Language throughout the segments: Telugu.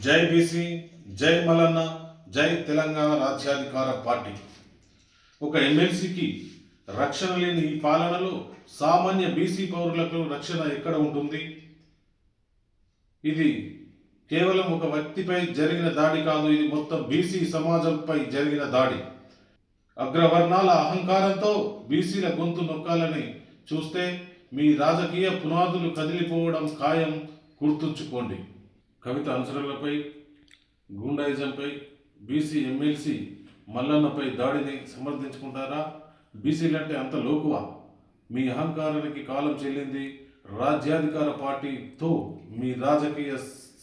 జై బీసీ, జై మల్లన్న, జై తెలంగాణ రాజ్యాధికార పార్టీ. ఒక ఎమ్మెల్సీకి రక్షణ లేని ఈ పాలనలో సామాన్య బీసీ పౌరులకు రక్షణ ఎక్కడ ఉంటుంది? ఇది కేవలం ఒక వ్యక్తిపై జరిగిన దాడి కాదు, ఇది మొత్తం బీసీ సమాజంపై జరిగిన దాడి. అగ్రవర్ణాల అహంకారంతో బీసీల గొంతు నొక్కాలని చూస్తే మీ రాజకీయ పునాదులు కదిలిపోవడం ఖాయం, గుర్తుంచుకోండి. కవిత అనుచరులపై, గూండాయిజంపై బీసీ ఎమ్మెల్సీ మల్లన్నపై దాడిని సమర్థించుకుంటారా? బీసీలంటే అంత లోకువా? మీ అహంకారానికి కాలం చెల్లింది. రాజ్యాధికార పార్టీతో మీ రాజకీయ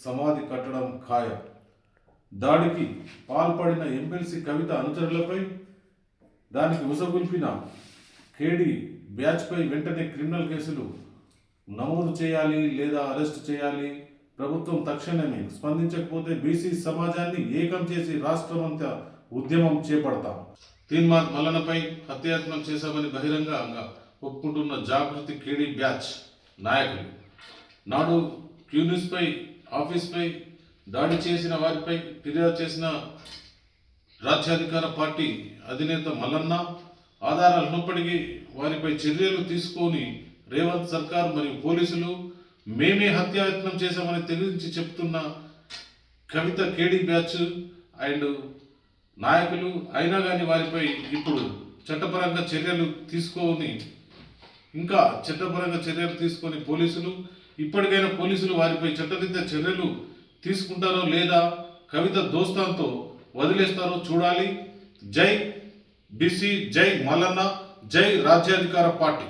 సమాధి కట్టడం ఖాయం. దాడికి పాల్పడిన ఎమ్మెల్సీ కవిత అనుచరులపై, దానికి ఉసగొల్పిన కేడీ బ్యాచ్పై వెంటనే క్రిమినల్ కేసులు నమోదు చేయాలి లేదా అరెస్ట్ చేయాలి. ప్రభుత్వం తక్షణమే స్పందించకపోతే బీసీ సమాజాన్ని ఏకం చేసి రాష్ట్రమంతా ఉద్యమం చేపడతాం. తీన్మార్ మల్లన్నపై హత్యాయత్నం చేశామని బహిరంగంగా ఒప్పుకుంటున్న జాగృతి కేడీ బ్యాచ్ నాయకులు నాడు క్యూనిస్పై ఆఫీస్పై దాడి చేసిన వారిపై ఫిర్యాదు చేసిన రాజ్యాధికార పార్టీ అధినేత మల్లన్న ఆధారాలు ఉన్నప్పటికీ వారిపై చర్యలు తీసుకొని రేవంత్ సర్కార్ మరియు పోలీసులు మేమే హత్యాయత్నం చేశామని తెగించి చెప్తున్న కవిత కేడీ బ్యాచ్ అండ్ నాయకులు అయినా కానీ వారిపై ఇప్పుడు చట్టపరంగా చర్యలు తీసుకొని పోలీసులు ఇప్పటికైనా పోలీసులు వారిపై చట్టరీత్యా చర్యలు తీసుకుంటారో లేదా కవిత దోస్తాంతో వదిలేస్తారో చూడాలి. జై బీసీ, జై మల్లన్న, జై రాజ్యాధికార పార్టీ.